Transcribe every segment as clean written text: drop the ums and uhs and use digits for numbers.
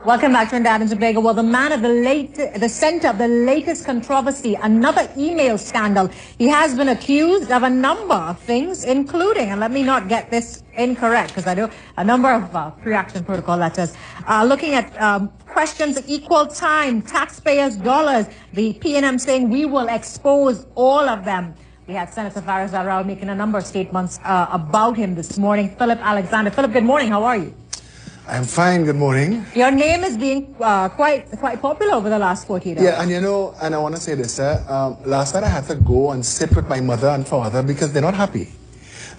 Welcome back to Trinidad and Tobago. Well, the man at the center of the latest controversy, another email scandal. He has been accused of a number of things, including, and let me not get this incorrect, because I do a number of pre-action protocol letters, looking at questions of equal time, taxpayers' dollars, the PNM saying we will expose all of them. We had Senator Faris Al-Rawi making a number of statements about him this morning. Phillip Alexander. Phillip, good morning. How are you? I'm fine, good morning. Your name is being quite popular over the last 48 hours. Yeah, and you know, and I want to say this, last night I had to go and sit with my mother and father because they're not happy.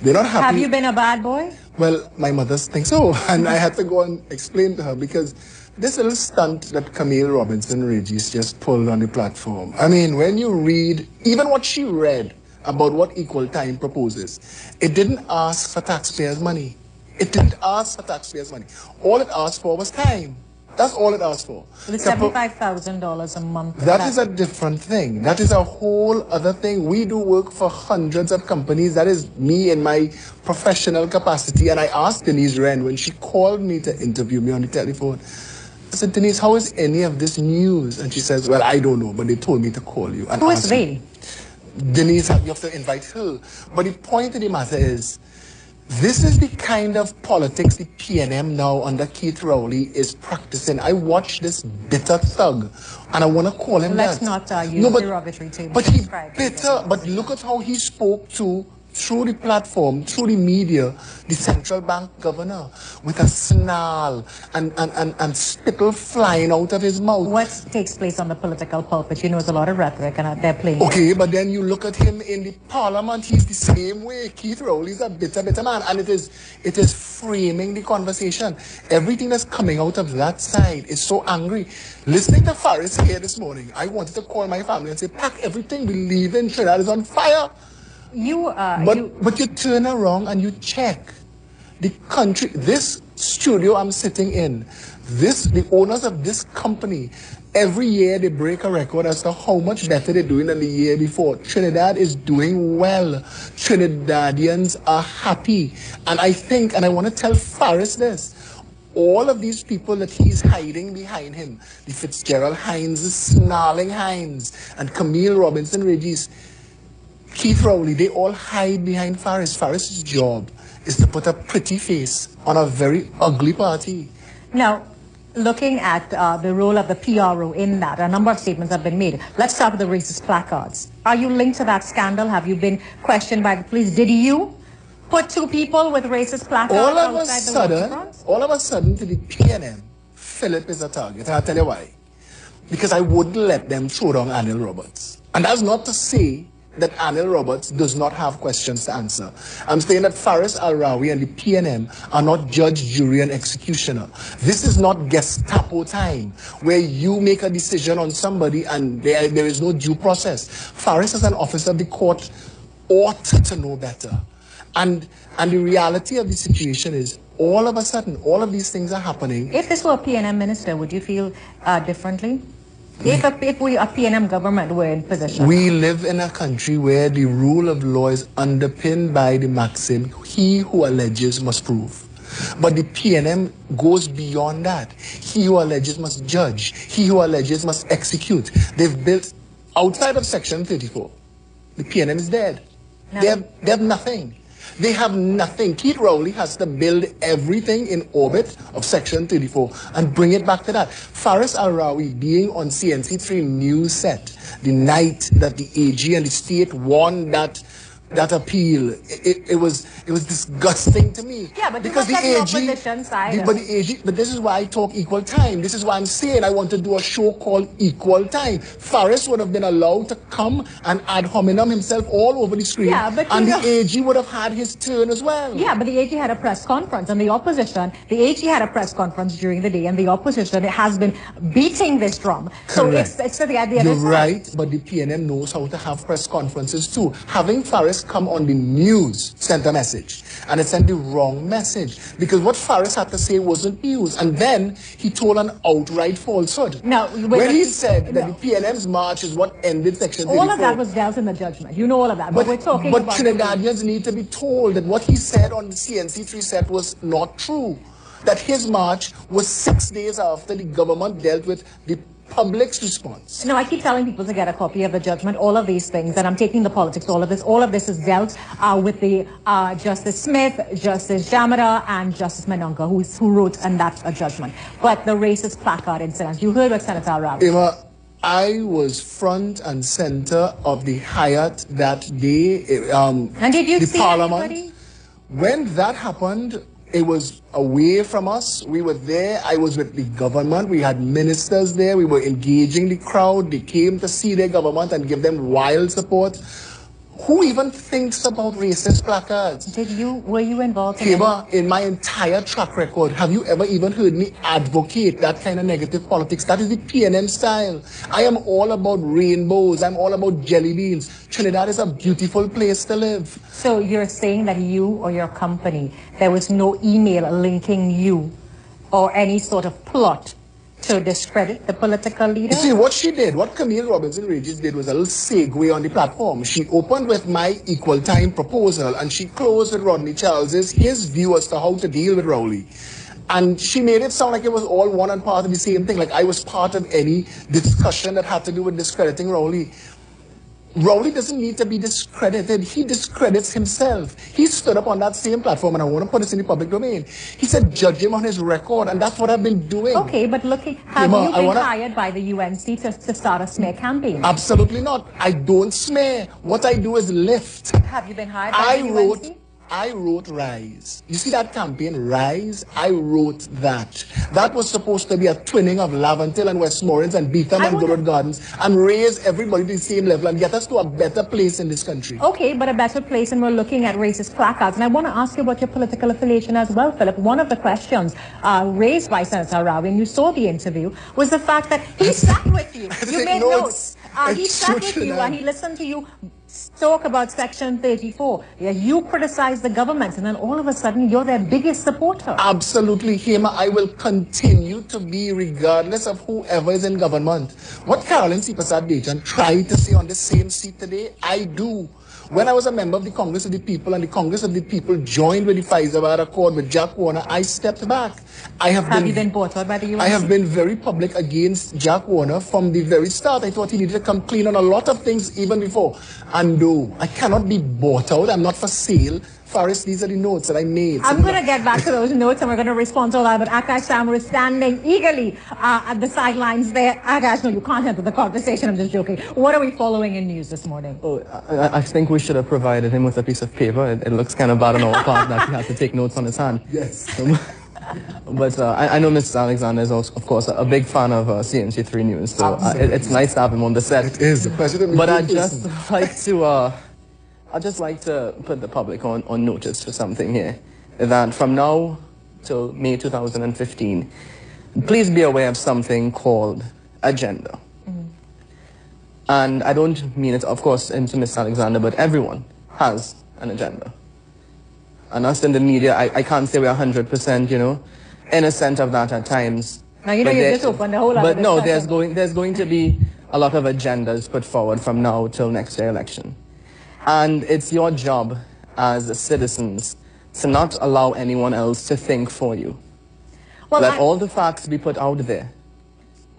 They're not happy. Have you been a bad boy? Well, my mother thinks so, and I had to go and explain to her because this little stunt that Camille Robinson Regis just pulled on the platform. I mean, when you read, even what she read about what equal time proposes, it didn't ask for taxpayers' money. It didn't ask for taxpayers' money. All it asked for was time. That's all it asked for. The $75,000 a month. That is a different thing. That is a whole other thing. We do work for hundreds of companies. That is me in my professional capacity. And I asked Denise Wren when she called me to interview me on the telephone. I said, Denise, how is any of this news? And she says, well, I don't know, but they told me to call you. And who is they? Denise, you have to invite her. But the point of the matter is, this is the kind of politics the PNM now under Keith Rowley is practicing. I watched this bitter thug, and I want to call him Let's that. not use derogatory terms. But he's bitter. But look at how he spoke to, through the platform, through the media, the central bank governor, with a snarl and spittle flying out of his mouth. What takes place on the political pulpit? You know, there's a lot of rhetoric, and they're playing. Okay, but then you look at him in the parliament, he's the same way. Keith Rowley's a bitter man, and it is framing the conversation. Everything that's coming out of that side is so angry. Listening to Faris here this morning, I wanted to call my family and say, pack everything, we leave in Trinidad is on fire. But you turn around and you check the country, this studio I'm sitting in, the owners of this company, every year they break a record as to how much better they're doing than the year before. Trinidad is doing well. Trinidadians are happy. And I think, and I want to tell Faris this, all of these people that he's hiding behind him, the Fitzgerald Hines, the snarling Hines, and Camille Robinson Regis, Keith Rowley, they all hide behind Faris. Faris's job is to put a pretty face on a very ugly party. Now, looking at the role of the PRO in that, a number of statements have been made. Let's start with the racist placards. Are you linked to that scandal? Have you been questioned by the police? Did you put two people with racist placards outside the waterfront? All of a sudden, to the PNM, Phillip is a target. And I'll tell you why. Because I wouldn't let them throw down Anil Roberts. And that's not to say that Anil Roberts does not have questions to answer. I'm saying that Faris Al-Rawi and the PNM are not judge, jury, and executioner. This is not Gestapo time, where you make a decision on somebody and there is no due process. Faris, as an officer of the court, ought to know better. And the reality of the situation is, all of a sudden, all of these things are happening. If this were a PNM minister, would you feel differently? If we, a PNM government, were in position. We live in a country where the rule of law is underpinned by the maxim, he who alleges must prove. But the PNM goes beyond that. He who alleges must judge. He who alleges must execute. They've built, outside of Section 34, the PNM is dead. No. They have nothing. They have nothing. Keith Rowley has to build everything in orbit of Section 34 and bring it back to that. Faris Al-Rawi being on CNC3 news set the night that the AG and the state won that appeal, it was disgusting to me. Yeah, but because the opposition side. But this is why I talk equal time. This is why I'm saying I want to do a show called Equal Time. Faris would have been allowed to come and ad hominem himself all over the screen. Yeah, but and the AG would have had his turn as well. Yeah, but the AG had a press conference, and the opposition, the AG had a press conference during the day, and the opposition has been beating this drum. Correct. So it's the idea. You're right, but the PNM knows how to have press conferences too. Having Faris come on the news sent a message, and it sent the wrong message, because what Faris had to say wasn't news, and then he told an outright falsehood. No, when he said that the PNM's march is what ended Section 34. All of that was dealt in the judgment. You know all of that. But we're talking about... Trinidadians need to be told that what he said on the CNC3 set was not true. that his march was 6 days after the government dealt with the public's response. No, I keep telling people to get a copy of the judgment, all of these things, and I'm taking the politics, all of this is dealt with the Justice Smith, Justice Jamada, and Justice Menonga, who wrote, and that's a judgment. But the racist placard incident, you heard what Senator Rao. Hema, I was front and center of the Hyatt that day. And did you see Parliament. anybody? When that happened, it was away from us. We were there. I was with the government. We had ministers there. We were engaging the crowd. They came to see their government and give them wild support. Who even thinks about racist placards? Were you involved in Hema, in my entire track record, have you ever even heard me advocate that kind of negative politics? That is the PNM style. I am all about rainbows. I'm all about jelly beans. Trinidad is a beautiful place to live. So you're saying that you or your company, there was no email linking you or any sort of plot to discredit the political leader? You see, what she did, what Camille Robinson Regis did was a little segue on the platform. She opened with my equal time proposal and she closed with Rodney Charles's, his view as to how to deal with Rowley. And she made it sound like it was all one and part of the same thing, like I was part of any discussion that had to do with discrediting Rowley. Rowley doesn't need to be discredited. He discredits himself. He stood up on that same platform, and I want to put this in the public domain. He said, judge him on his record, and that's what I've been doing. Okay, but look, have you been hired by the UNC to start a smear campaign? Absolutely not. I don't smear. What I do is lift. Have you been hired by the UNC? I wrote Rise. You see that campaign, Rise? I wrote that. That was supposed to be a twinning of Laventille and Westmoreland and Beetham and Goodwood Gardens and raise everybody to the same level and get us to a better place in this country. Okay, but a better place, and we're looking at racist placards. And I want to ask you about your political affiliation as well, Philip. One of the questions raised by Senator Rao, when you saw the interview, was the fact that he sat with you. You made notes. He sat with you and he listened to you talk about Section 34. Yeah, you criticize the government, and then all of a sudden you're their biggest supporter. Absolutely, Hema. I will continue to be regardless of whoever is in government. What Caroline Sipasad-Dejan tried to say on the same seat today, I do. When I was a member of the Congress of the People and the Congress of the People joined with the Pfizer Accord with Jack Warner, I stepped back. Have you been bought out by the UNC? I have been very public against Jack Warner from the very start. I thought he needed to come clean on a lot of things even before. And no, I cannot be bought out. I'm not for sale. Faris, these are the notes that I made. I'm going to get back to those notes and we're going to respond to all that. But Akash Samar is standing eagerly at the sidelines there. Akash, no, you can't enter the conversation. I'm just joking. What are we following in news this morning? Oh, I think we should have provided him with a piece of paper. It looks kind of bad on our part that he has to take notes on his hand. Yes. But I know Mr. Alexander is, also, of course, a big fan of CNC3 News. So it's nice to have him on the set. It is a pleasure to meet you. But I'd just like to put the public on notice for something here. That from now till May 2015, please be aware of something called agenda. And I don't mean it, of course, into Mr. Alexander, but everyone has an agenda. And us in the media, I can't say we're 100%, you know, innocent of that at times. Now, you know, you just opened the whole lot But of no, discussion. there's going to be a lot of agendas put forward from now till next year election. And it's your job as citizens to not allow anyone else to think for you. Well, Let all the facts be put out there,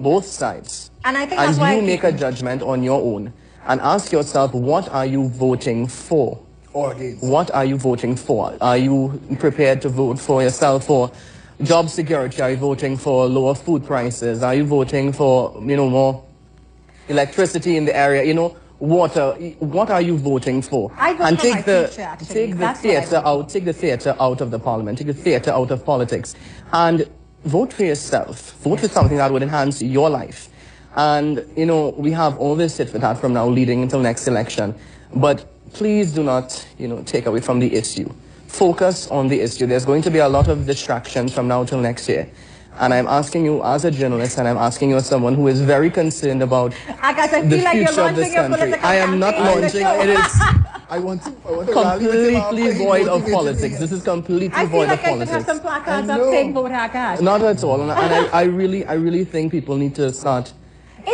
both sides. And I think that's why you make a judgment on your own and ask yourself, what are you voting for? Or against. What are you voting for? Are you prepared to vote for yourself for job security? Are you voting for lower food prices? Are you voting for, you know, more electricity in the area? You know, water. What are you voting for? And take the theater out of the parliament. Take the theater out of politics, and vote for yourself. Vote for something that would enhance your life. And you know, we have all this tit for tat from now leading until next election. But please do not, you know, take away from the issue. Focus on the issue. There's going to be a lot of distractions from now till next year. And I'm asking you as a journalist, and I'm asking you as someone who is very concerned about the future of this country. I am not launching. It is I want to completely void of politics. This is completely void of politics. I feel like I should have some placards up saying vote Akash. Not at all. And I really think people need to start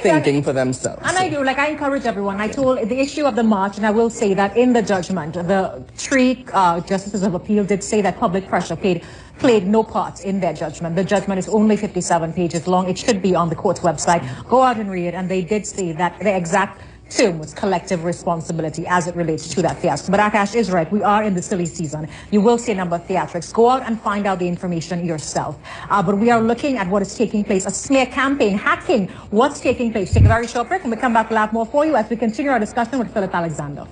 thinking for themselves. And I do, like, I encourage everyone. I told the issue of the march, and I will say that in the judgment, the three justices of appeal did say that public pressure played no part in their judgment. The judgment is only 57 pages long. It should be on the court's website. Go out and read it. And they did say that the exact term was collective responsibility as it relates to that fiasco. But Akash is right. We are in the silly season. You will see a number of theatrics. Go out and find out the information yourself. But we are looking at what is taking place. A smear campaign, hacking, what's taking place. Take a very short break and we come back, we'll have more for you as we continue our discussion with Phillip Alexander.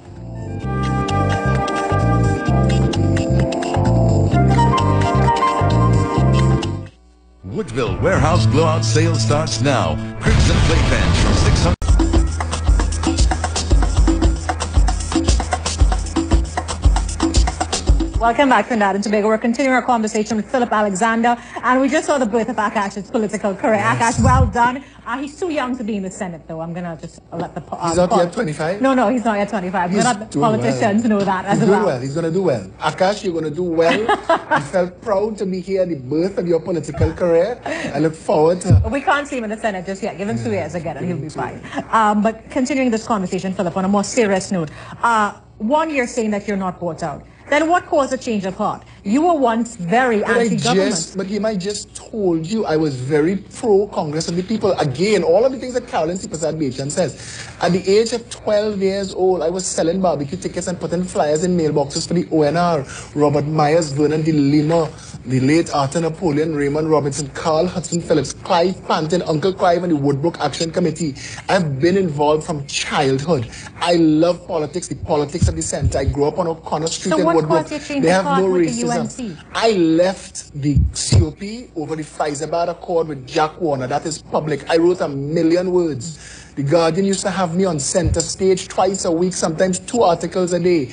Woodville Warehouse Blowout Sale starts now. Crimson Playpens from 600. Welcome back, Trinidad and Tobago. We're continuing our conversation with Phillip Alexander, and we just saw the birth of Akash's political career. Yes. Akash, well done. He's too young to be in the Senate, though. I'm going to just let the... he's not yet 25? No, he's not yet 25. We're not politicians know that as well. Well. He's going to do well. Akash, you're going to do well. You felt proud to be here at the birth of your political career. I look forward to... We can't see him in the Senate just yet. Give him 2 years again and he'll be fine. But continuing this conversation, Phillip, on a more serious note, 1 year saying that you're not bought out. Then what caused a change of heart? You were once very anti-government. But Hema, I just told you I was very pro-Congress and the people. Again, all of the things that Carolyn Sipasad-Bechan says. At the age of 12 years old, I was selling barbecue tickets and putting flyers in mailboxes for the ONR. Robert Myers, Vernon de Lima, the late Arthur Napoleon, Raymond Robinson, Carl Hudson Phillips, Clive Panton, Uncle Clive, and the Woodbrook Action Committee. I've been involved from childhood. I love politics, the politics of the center. I grew up on O'Connor Street in Woodbrook. They have no racism. I left the COP over the Pfizer Accord with Jack Warner. That is public. I wrote 1 million words. The Guardian used to have me on center stage twice a week, sometimes 2 articles a day.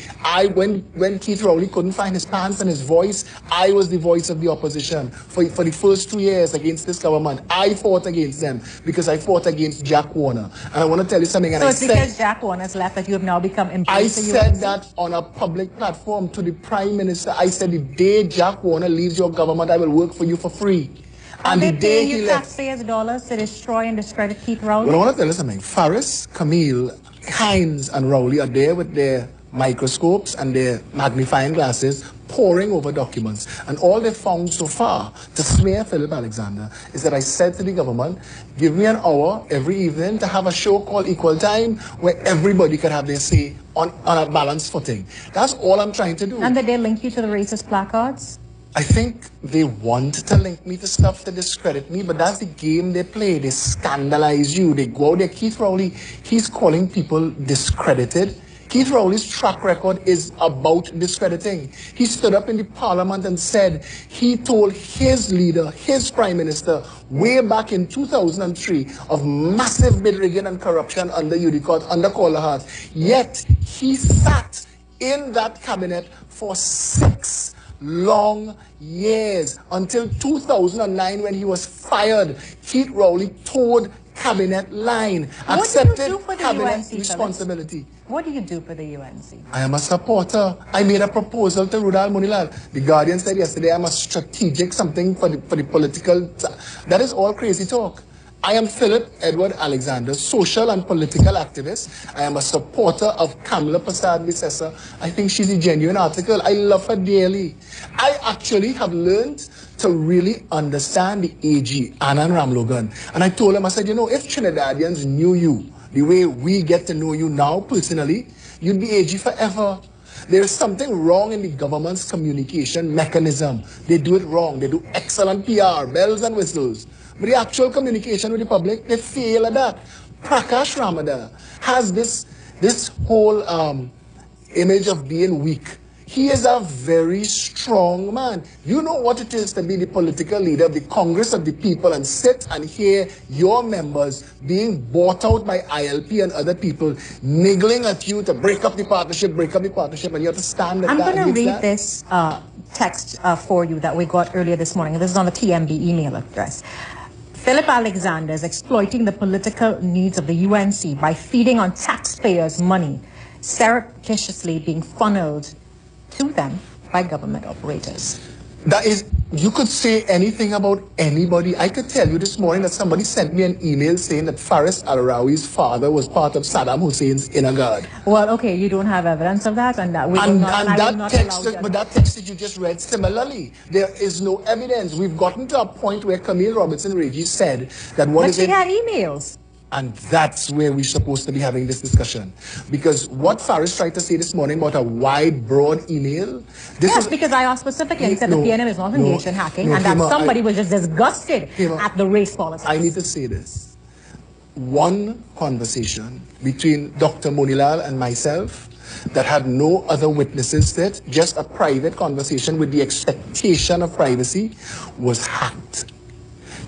When Keith Rowley couldn't find his pants and his voice, I was the voice of the opposition. For the first 2 years against this government, I fought against them because I fought against Jack Warner. And I want to tell you something. So it's because Jack Warner's left that you have now become embraced. I said that on a public platform to the Prime Minister. I said, the day Jack Warner leaves your government, I will work for you for free. And the day he left, taxpayers' dollars to destroy and discredit Keith Rowley? Well, I want to tell you something. Faris, Camille, Hines, and Rowley are there with their microscopes and their magnifying glasses poring over documents. And all they found so far to smear Phillip Alexander is that I said to the government, give me an hour every evening to have a show called Equal Time where everybody could have their say on a balanced footing. That's all I'm trying to do. And did they link you to the racist placards? I think they want to link me to stuff to discredit me, but that's the game they play. They scandalize you. They go out there. Keith Rowley, he's calling people discredited. Keith Rowley's track record is about discrediting. He stood up in the parliament and said he told his leader, his prime minister, way back in 2003 of massive bid rigging and corruption under Udicott, under Colahart. Yet he sat in that cabinet for 6 long years until 2009 when he was fired. Keith Rowley toed cabinet line, accepted cabinet responsibility. What do you do for the UNC? I am a supporter. I made a proposal to Rudal Munilal. The Guardian said yesterday I'm a strategic something for the political. That is all crazy talk. I am Phillip Edward Alexander, social and political activist. I am a supporter of Kamala Prasad-Bissessar. I think she's a genuine article. I love her dearly. I actually have learned to really understand the AG, Anand Ramlogan. And I told him, I said, you know, if Trinidadians knew you the way we get to know you now personally, you'd be AG forever. There is something wrong in the government's communication mechanism. They do it wrong. They do excellent PR, bells and whistles. But the actual communication with the public, they fail at that. Prakash Ramada has this whole image of being weak. He is a very strong man. You know what it is to be the political leader of the Congress of the people and sit and hear your members being bought out by ILP and other people niggling at you to break up the partnership, and you have to stand at that. I'm going to read this text for you that we got earlier this morning. This is on the TMB email address. Phillip Alexander is exploiting the political needs of the UNC by feeding on taxpayers' money, surreptitiously being funneled to them by government operators. That is, you could say anything about anybody. I could tell you this morning that somebody sent me an email saying that Faris Al-Rawi's father was part of Saddam Hussein's inner guard. Well, okay, you don't have evidence of that, and that we will not, and I will that not text, allow but that text that you just read, similarly, there is no evidence. We've gotten to a point where Camille Robertson-Regis said that what But is she it? had emails. And that's where we're supposed to be having this discussion. Because what Faris tried to say this morning about a wide, broad email... Yes, because I asked specifically and said the PNM is not engaged in hacking, and that somebody was just disgusted at the race politics. I need to say this. One conversation between Dr. Monilal and myself that had no other witnesses to it, just a private conversation with the expectation of privacy, was hacked.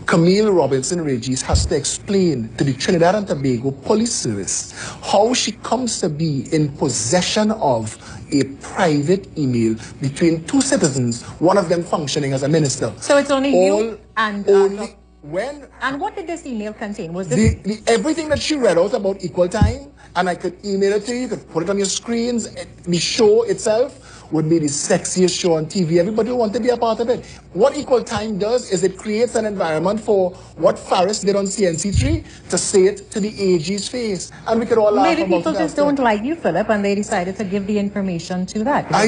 Camille Robertson-Regis has to explain to the Trinidad and Tobago Police Service how she comes to be in possession of a private email between two citizens, one of them functioning as a minister. So it's only you and... And what did this email contain? Was this... everything that she read out about equal time, and I could email it to you, you could put it on your screens, the show itself would be the sexiest show on TV. Everybody will want to be a part of it. What Equal Time does is it creates an environment for what Faris did on CNC3 to say it to the AG's face. And we could all laugh about it. Maybe people just don't like you, Philip, and they decided to give the information to that. I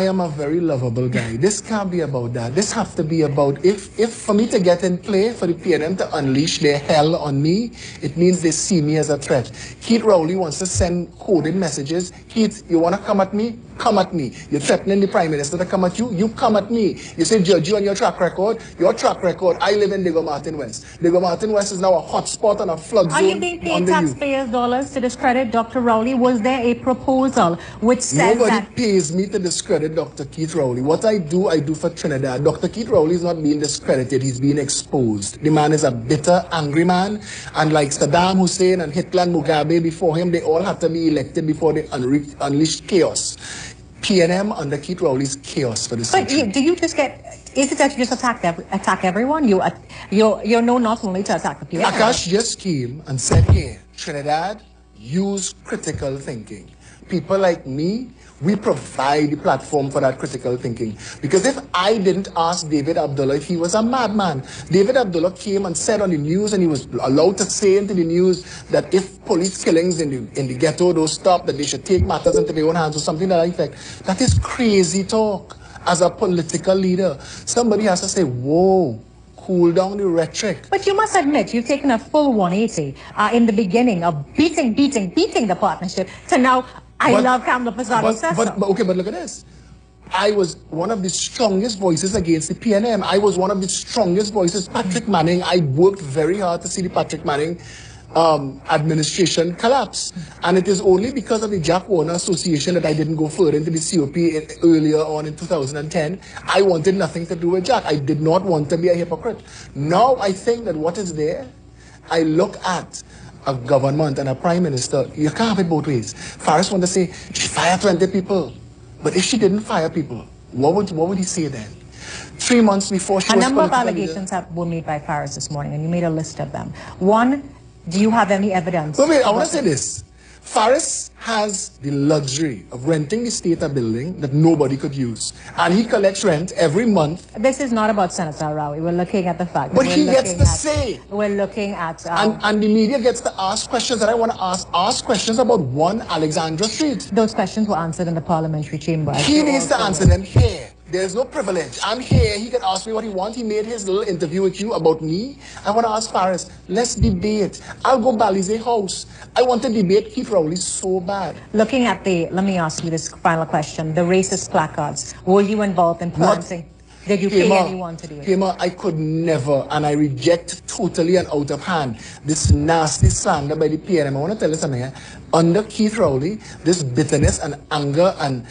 am a very lovable guy. This can't be about that. This has to be about, if for me to get in play, for the PNM to unleash their hell on me, it means they see me as a threat. Keith Rowley wants to send coded messages. Keith, you want to come at me? Come at me. You're threatening the Prime Minister to come at you? You come at me. You say, judge you on your track record. I live in Diego Martin West. Diego Martin West is now a hotspot and a flood zone. Are you being paid taxpayers' dollars to discredit Dr. Rowley? Was there a proposal which says Nobody pays me to discredit Dr. Keith Rowley. What I do for Trinidad. Dr. Keith Rowley is not being discredited. He's being exposed. The man is a bitter, angry man. And like Saddam Hussein and Hitler and Mugabe before him, they all had to be elected before they unleashed chaos. PNM under Keith Rowley's chaos for this country. But do you just get... Is it that you just attack everyone? You're known not only to attack the PNM. Akash just came and said, here, Trinidad, use critical thinking. People like me, we provide the platform for that critical thinking. Because if I didn't ask David Abdullah if he was a madman, David Abdullah came and said on the news, and he was allowed to say into the news that if police killings in the ghetto don't stop, that they should take matters into their own hands or something to that effect. That is crazy talk. As a political leader, somebody has to say, whoa, cool down the rhetoric. But you must admit, you've taken a full 180 in the beginning of beating the partnership to now, I love Kamla Pizarro. But look at this. I was one of the strongest voices against the PNM. I was one of the strongest voices. Patrick Manning, I worked very hard to see the Patrick Manning administration collapse. And it is only because of the Jack Warner Association that I didn't go further into the COP earlier on in 2010. I wanted nothing to do with Jack. I did not want to be a hypocrite. Now I think that what is there, I look at a government and a prime minister, you can't have it both ways. Faris wanted to say, she fired 20 people. But if she didn't fire people, what would he say then? 3 months before she was... A number of allegations were made by Faris this morning, and you made a list of them. One, do you have any evidence? Wait, I want to say this. Faris has the luxury of renting the state a building that nobody could use. And he collects rent every month. This is not about Senator Rawi. We're looking at the fact. But he gets to say. We're looking at... and the media gets to ask questions that I want to ask questions about 1 Alexandra Street. Those questions were answered in the parliamentary chamber. He needs to answer them here. There's no privilege. I'm here. He can ask me what he wants. He made his little interview with you about me. I want to ask Faris, let's debate. I'll go Balize House. I want to debate Keith Rowley so bad. Looking at let me ask you this final question, the racist placards. Were you involved in planting? Did you pay anyone to do it? Hema, I could never, and I reject totally and out of hand this nasty slander by the PNM. I want to tell you something here. Under Keith Rowley, this bitterness and anger and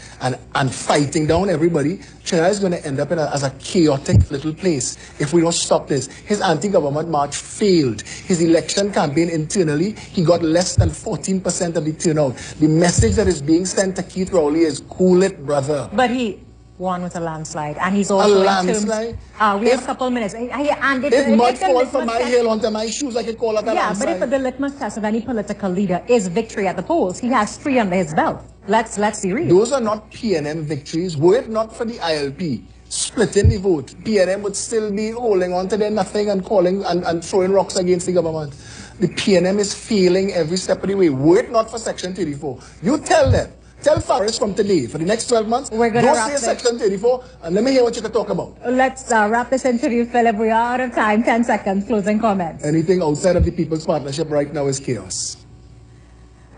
fighting down everybody, Trinidad is going to end up as a chaotic little place if we don't stop this. His anti-government march failed. His election campaign internally, he got less than 14% of the turnout. The message that is being sent to Keith Rowley is, cool it, brother. But he won with a landslide, and he's also a landslide. We have a couple minutes. If mud falls from my heel onto my shoes, I can call it a landslide. Yeah, but if the litmus test of any political leader is victory at the polls, he has 3 under his belt. Let's be real. Those are not PNM victories. Were it not for the ILP splitting the vote, PNM would still be holding on to their nothing and calling and throwing rocks against the government. The PNM is failing every step of the way. Were it not for Section 34, you tell them. Tell Faris from today, for the next 12 months, We're gonna don't wrap say this. Section 34, and let me hear what you can talk about. Let's wrap this interview, Phillip. We are out of time. 10 seconds. Closing comments. Anything outside of the People's Partnership right now is chaos.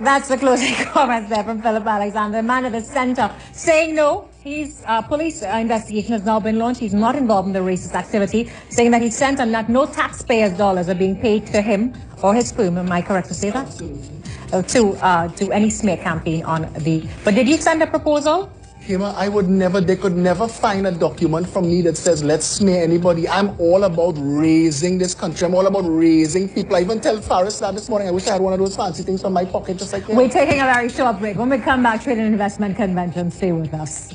That's the closing comments there from Phillip Alexander, the man at the center, saying no. His police investigation has now been launched. He's not involved in the racist activity, saying that he sent and that no taxpayers' dollars are being paid to him or his firm. Am I correct to say that? To any smear campaign on the... But did you send a proposal? Hema, they could never find a document from me that says, let's smear anybody. I'm all about raising this country. I'm all about raising people. I even tell Faris that this morning. I wish I had one of those fancy things from my pocket just like him. We're taking a very short break. When we come back, Trade and Investment Convention, stay with us.